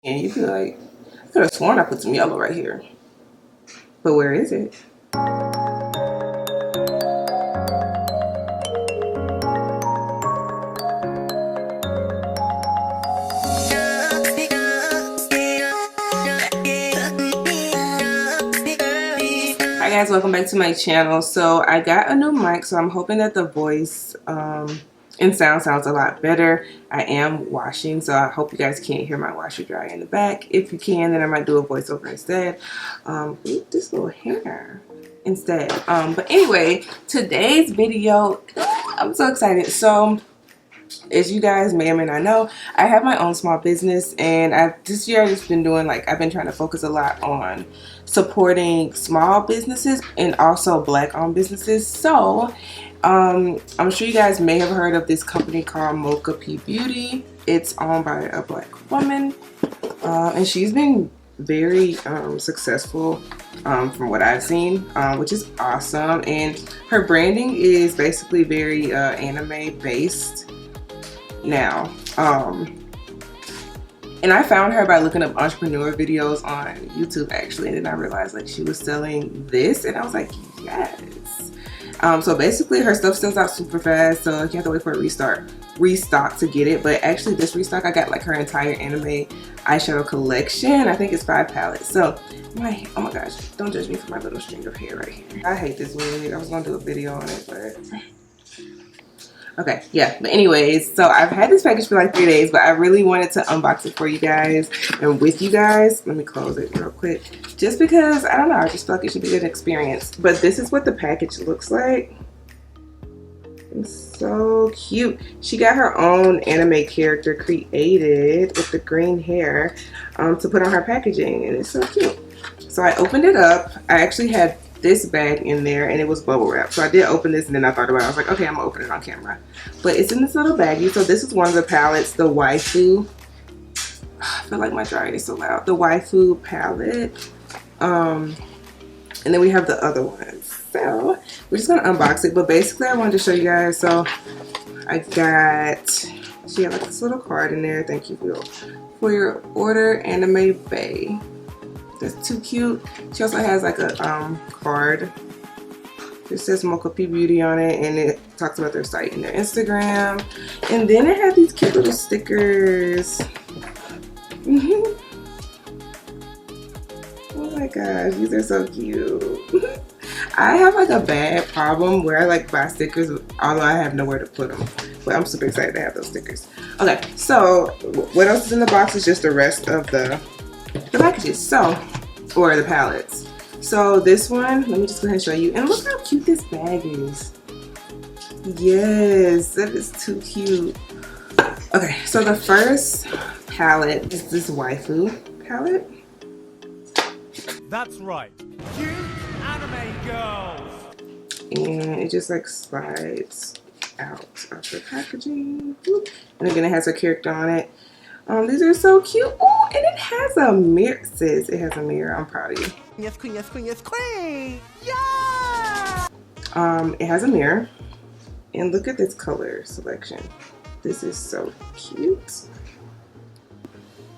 And you feel like, I could have sworn I put some yellow right here. But where is it? Hi guys, welcome back to my channel. So I got a new mic, so I'm hoping that the voice and sounds a lot better. I am washing, so I hope you guys can't hear my washer dryer in the back. If you can, then I might do a voiceover instead. This little hair instead. But anyway, today's video, I'm so excited. So as you guys may or may not know, I have my own small business, and this year I've just been doing, like, I've been trying to focus a lot on supporting small businesses and also black owned businesses. So I'm sure you guys may have heard of this company called Mocha Beauty. It's owned by a black woman, and she's been very successful from what I've seen, which is awesome. And her branding is basically very anime based now. And I found her by looking up entrepreneur videos on YouTube actually, and then I realized like she was selling this, and I was like, yes. So basically her stuff sells out super fast, so you have to wait for a restock to get it. But actually this restock, I got like her entire anime eyeshadow collection. I think it's 5 palettes. So oh my gosh, don't judge me for my little string of hair right here. I hate this wig. I was gonna do a video on it, but okay, yeah. But anyways, so I've had this package for like 3 days, but I really wanted to unbox it for you guys and with you guys. Let me close it real quick, just because I don't know, I just feel like it should be an experience. But this is what the package looks like. It's so cute. She got her own anime character created with the green hair to put on her packaging, and it's so cute. So I opened it up. I actually had this bag in there, and it was bubble wrap. So I did open this, and then I thought about it. I was like, okay, I'm gonna open it on camera. But it's in this little baggie. So this is one of the palettes, the Waifu. I feel like my dryer is so loud. The Waifu Palette. And then we have the other ones. So we're just gonna unbox it. But basically, I wanted to show you guys. So I got, she had like this little card in there. Thank you for your order, Anime Bay. That's too cute. She also has like a card. It says Mocha Beauty on it, and it talks about their site and their Instagram. And then it had these cute little stickers. Oh my gosh, these are so cute. I have like a bad problem where I like buy stickers, although I have nowhere to put them. But I'm super excited to have those stickers. Okay, so what else is in the box is just the rest of the packages, so, or the palettes. So this one, let me just go ahead and show you. And look how cute this bag is. Yes, that is too cute. Okay, so the first palette is this Waifu palette. That's right, cute anime girls. And it just like slides out of the packaging. And again, it has a character on it. These are so cute. Oh, and it has a mirror. It says it has a mirror. I'm proud of you. Yes, queen, yes, queen, yes, queen. Yeah! It has a mirror. And look at this color selection. This is so cute.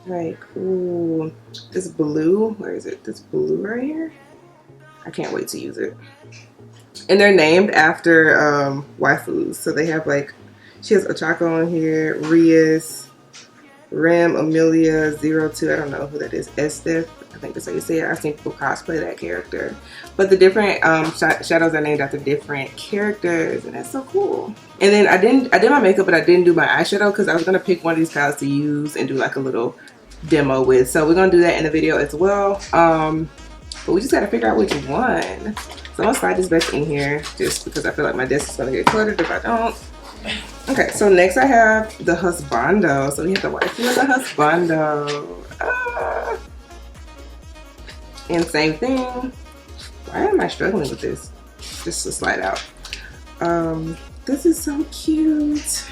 Like, ooh, this blue. Where is it? This blue right here. I can't wait to use it. And they're named after waifus. So they have like, she has Ochako on here, Rias, Rem, Amelia, 02, I don't know who that is, Estef, I think that's how you say it. I've seen people cosplay that character. But the different shadows are named after different characters, and that's so cool. And then I did my makeup, but I didn't do my eyeshadow because I was going to pick one of these palettes to use and do like a little demo with. So we're going to do that in the video as well. But we just got to figure out which one. So I'm going to slide this back in here just because I feel like my desk is going to get cluttered if I don't. Okay, so next I have the Husbando. So we have the Waifu and the Husbando. And same thing. Why am I struggling with this? Just to slide out. This is so cute.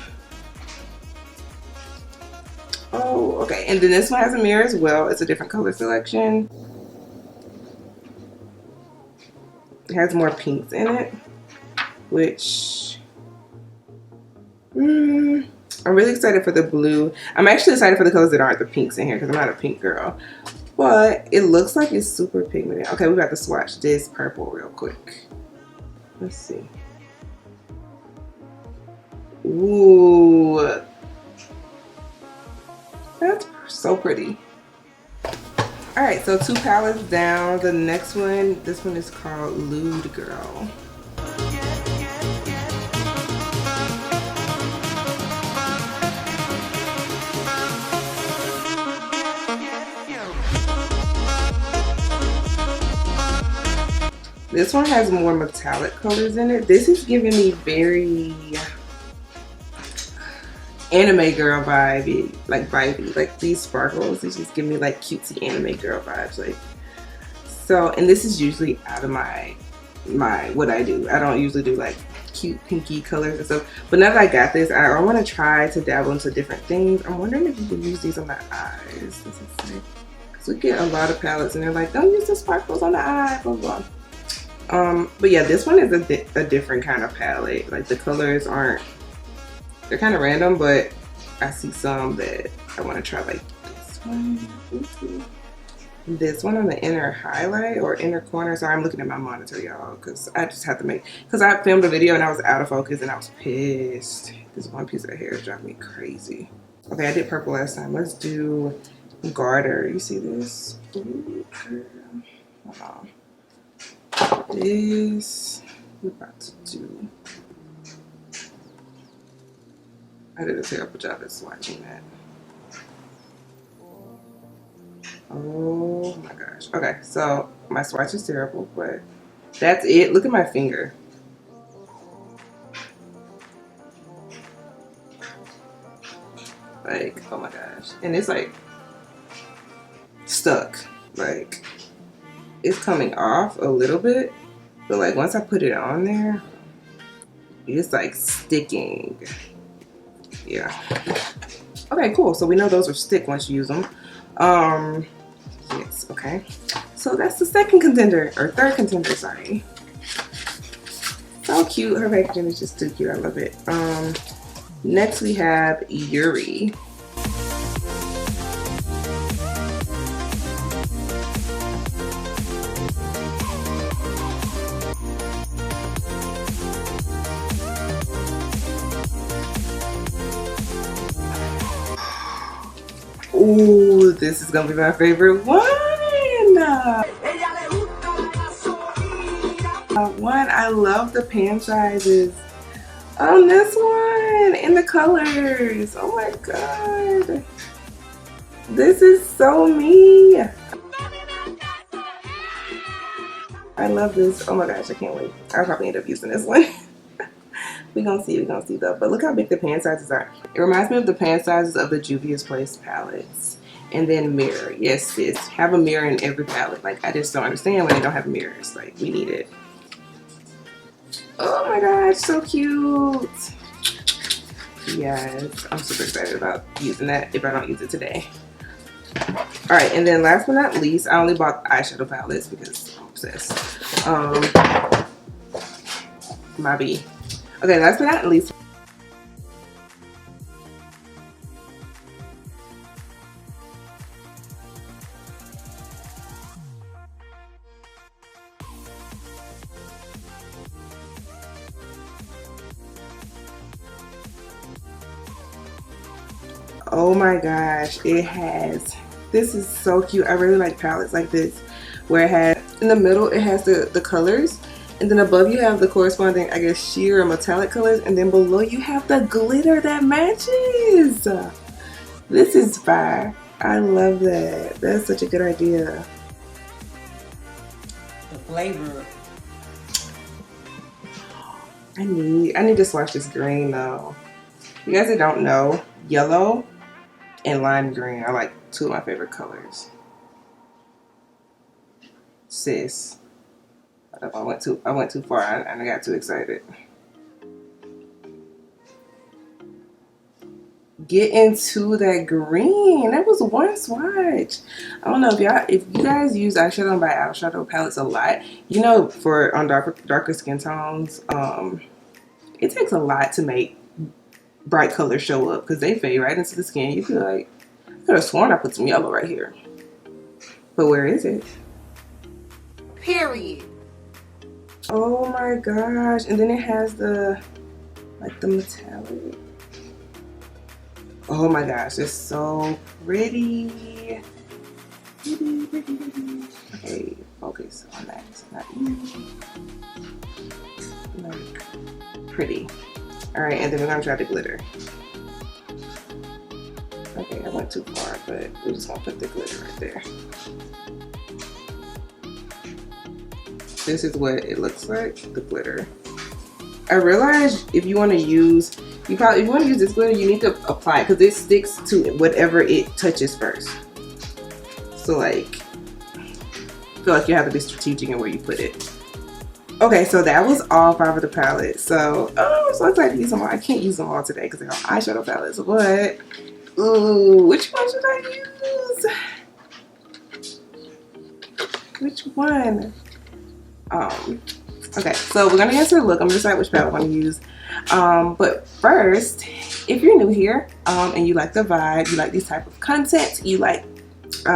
Oh, okay. And then this one has a mirror as well. It's a different color selection. It has more pinks in it, which I'm really excited for the blue. I'm actually excited for the colors that aren't the pinks in here because I'm not a pink girl. But it looks like it's super pigmented. Okay, we got to swatch this purple real quick. Let's see. Ooh. That's so pretty. Alright, so 2 palettes down. The next one, this one is called Lewd Girl. This one has more metallic colors in it. This is giving me very anime girl vibe, like vibey. Like these sparkles, they just give me like cutesy anime girl vibes. Like so, and this is usually out of my what I do. I don't usually do like cute pinky colors and stuff. But now that I got this, I want to try to dabble into different things. I'm wondering if you can use these on the eyes. Because we get a lot of palettes and they're like, don't use the sparkles on the eye, blah blah. But yeah, this one is a different kind of palette. Like the colors aren't, they're kind of random, but I see some that I want to try, like this one. This one on the inner highlight or inner corner. Sorry, I'm looking at my monitor, y'all, because I just have to make, because I filmed a video and I was out of focus and I was pissed. This one piece of hair is driving me crazy. Okay, I did purple last time. Let's do garter. You see this? Ooh, hold on. This we're about to do. I did a terrible job at swatching that. Oh my gosh. Okay, so my swatch is terrible, but that's it. Look at my finger. Like, oh my gosh. And it's like stuck. Like, it's coming off a little bit, but like once I put it on there, it's like sticking. Yeah. Okay, cool. So we know those will stick once you use them. Yes, okay. So that's the second contender, or third contender, sorry. So cute. Her packaging is just too cute. I love it. Next we have Yuri. Ooh, this is gonna be my favorite one. I love the pan sizes on this one and the colors. Oh my god, this is so me. I love this. Oh my gosh, I can't wait. I'll probably end up using this one. We're gonna see though. But look how big the pan sizes are. It reminds me of the pan sizes of the Juvia's Place palettes. And then mirror. Yes, sis. Have a mirror in every palette. Like, I just don't understand when they don't have mirrors. Like, we need it. Oh my gosh, so cute. Yes, I'm super excited about using that if I don't use it today. Alright, and then last but not least, I only bought eyeshadow palettes because I'm obsessed. My B. Okay, last but not least. Oh my gosh, it has, this is so cute. I really like palettes like this, where it has, in the middle it has the colors, and then above you have the corresponding, I guess, sheer or metallic colors, and then below you have the glitter that matches. This is fire. I love that. That's such a good idea. The flavor. I need to swatch this green though. You guys that don't know, yellow and lime green are like two of my favorite colors. Sis. I went too far and I got too excited. Get into that green. That was one swatch. I don't know if you guys use eyeshadow by eyeshadow palettes a lot, you know, for on darker skin tones, it takes a lot to make bright colors show up because they fade right into the skin. You feel like, I could have sworn I put some yellow right here. But where is it? Period. Oh my gosh. And then it has the, like the metallic. Oh my gosh, it's so pretty. Okay, focus on that. It's not easy. Like, pretty. Alright, and then we're gonna try the glitter. Okay, I went too far, but we're just gonna put the glitter right there. This is what it looks like, the glitter. I realized if you want to use, if you want to use this glitter, you need to apply it because it sticks to whatever it touches first. So like, I feel like you have to be strategic in where you put it. Okay, so that was all 5 of the palettes. So, oh, I'm so excited to use them all. I can't use them all today because they're all eyeshadow palettes. But, ooh, which one should I use? Which one? Okay, so we're gonna get into the look. I'm gonna decide which palette I want to use. But first, if you're new here and you like the vibe, you like these type of content, you like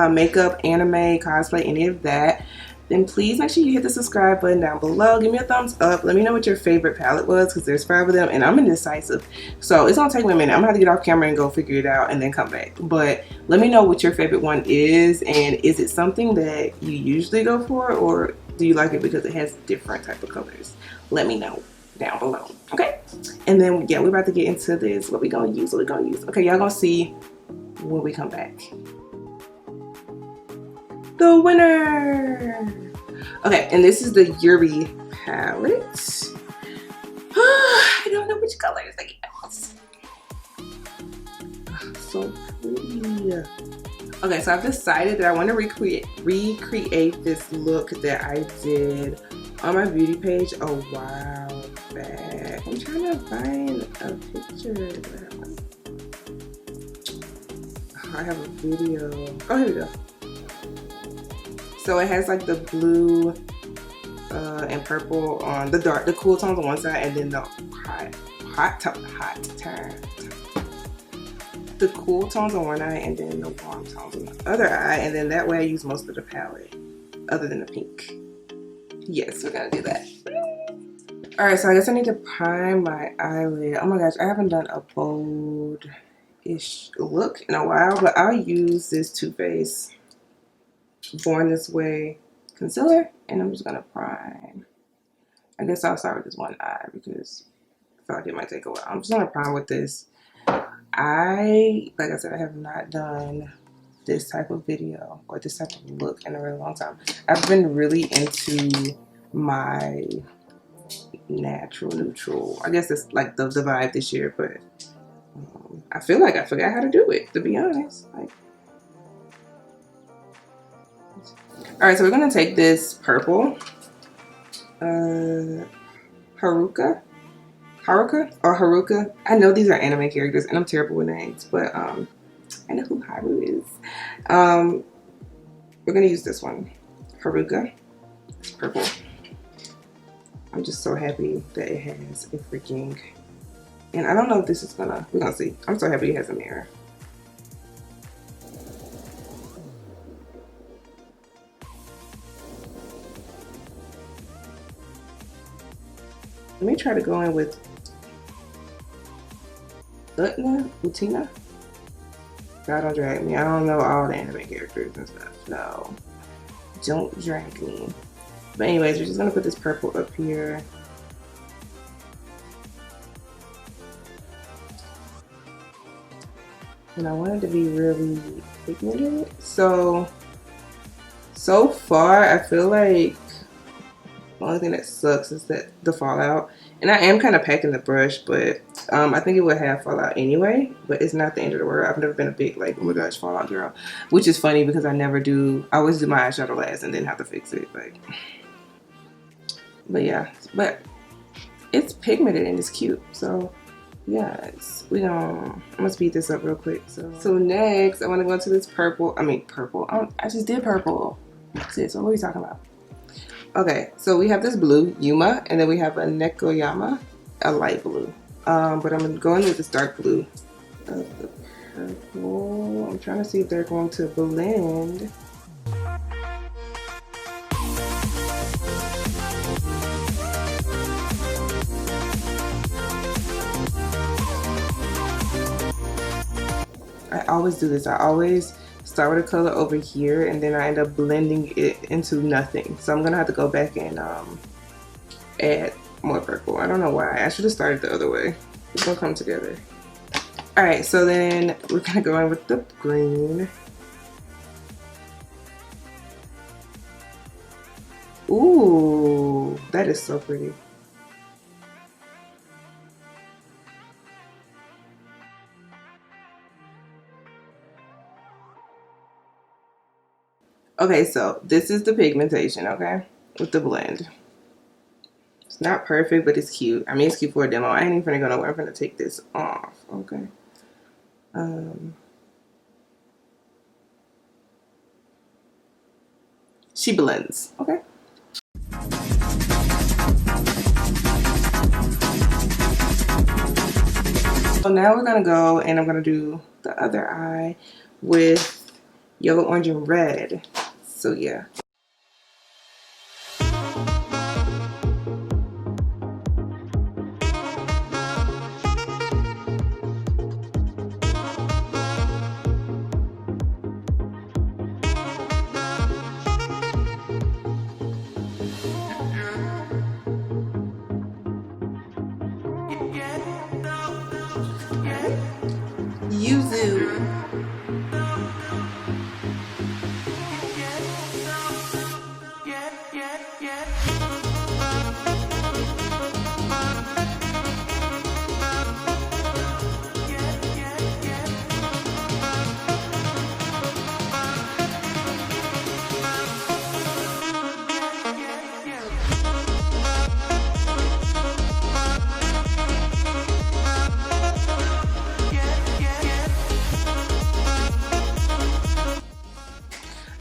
makeup, anime, cosplay, any of that, then please make sure you hit the subscribe button down below. Give me a thumbs up. Let me know what your favorite palette was because there's 5 of them and I'm indecisive. So it's gonna take me a minute. I'm gonna have to get off camera and go figure it out and then come back. But let me know what your favorite one is, and is it something that you usually go for, or do you like it because it has different type of colors? Let me know down below, okay? And then, yeah, we're about to get into this. What we gonna use, Okay, y'all gonna see when we come back. The winner! Okay, and this is the Yuri palette. I don't know which colors I use. So pretty. Okay, so I've decided that I want to recreate this look that I did on my beauty page a while back. I'm trying to find a picture. I have a video. Oh, here we go. So it has like the blue and purple on the cool tones on one side, and then the the cool tones on one eye, and then the warm tones on the other eye, and then that way I use most of the palette other than the pink. Yes, we're gonna do that. Alright, so I guess I need to prime my eyelid. Oh my gosh, I haven't done a bold-ish look in a while, but I'll use this Too Faced Born This Way concealer, and I'm just gonna prime. I guess I'll start with this one eye because I feel like it might take a while. I'm just gonna prime with this. Like I said, I have not done this type of video or this type of look in a really long time. I've been really into my natural neutral. I guess it's like the vibe this year, but I feel like I forgot how to do it, to be honest. Like, all right, so we're gonna take this purple Haruka. I know these are anime characters and I'm terrible with names, but I know who Haru is. We're gonna use this one, Haruka. It's purple. I'm just so happy that it has a freaking, and I don't know if this is we're gonna see. I'm so happy it has a mirror. Let me try to go in with Utina. God, don't drag me. I don't know all the anime characters and stuff. No, don't drag me. But anyways, we're just gonna put this purple up here. And I want it to be really pigmented. So far, I feel like the only thing that sucks is that the fallout. And I am kind of packing the brush, but I think it would have fallout anyway. But it's not the end of the world. I've never been a big, like, oh my gosh, fallout girl. Which is funny because I always do my eyeshadow last and then have to fix it. But yeah, but it's pigmented and it's cute. So yeah, I'm gonna speed this up real quick. So next, I want to go into this purple. I just did purple. Sis, what are we talking about? Okay, so we have this blue Yuma, and then we have a Nekoyama, a light blue. But I'm going with this dark blue of the purple. I'm trying to see if they're going to blend. I always do this. I always start with a color over here and then I end up blending it into nothing. So I'm gonna have to go back and add more purple. I don't know why. I should have started the other way. It's gonna come together. Alright, so then we're gonna go in with the green. Ooh, that is so pretty. Okay, so this is the pigmentation, okay, with the blend. It's not perfect, but it's cute. I mean, it's cute for a demo. I ain't even gonna go nowhere. I'm gonna take this off, okay. She blends, okay. So now we're gonna go and I'm gonna do the other eye with yellow, orange, and red. So yeah. Yuzu.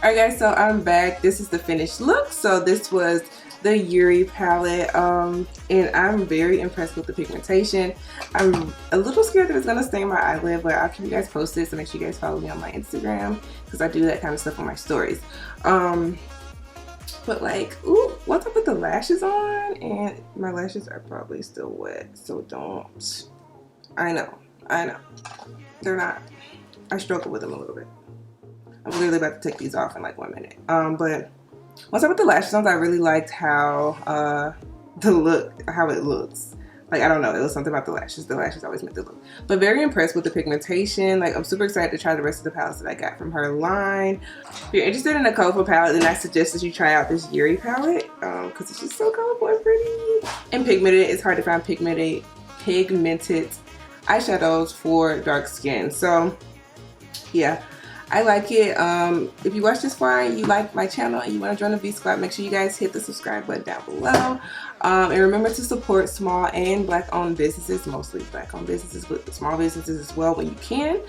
Alright guys, so I'm back. This is the finished look. So this was the Yuri palette, and I'm very impressed with the pigmentation. I'm a little scared that it's going to stain my eyelid, but I'll keep you guys posted, so make sure you guys follow me on my Instagram because I do that kind of stuff on my stories. But like, ooh, once I put the lashes on, and my lashes are probably still wet, so don't. I know. They're not. I struggle with them a little bit. I'm literally about to take these off in like 1 minute. But once I put the lashes on, I really liked how how it looks. Like, I don't know, it was something about the lashes. The lashes always make the look. But very impressed with the pigmentation. Like, I'm super excited to try the rest of the palettes that I got from her line. If you're interested in a colorful palette, then I suggest that you try out this Yuri palette because it's just so colorful and pretty and pigmented. It's hard to find pigmented eyeshadows for dark skin. So yeah, I like it. If you watch this far and you like my channel and you want to join the V Squad, make sure you guys hit the subscribe button down below. And remember to support small and black-owned businesses, mostly black-owned businesses, but small businesses as well when you can.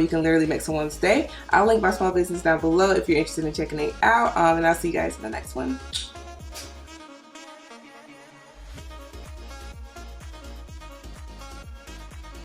You can literally make someone's day. I'll link my small business down below if you're interested in checking it out. And I'll see you guys in the next one.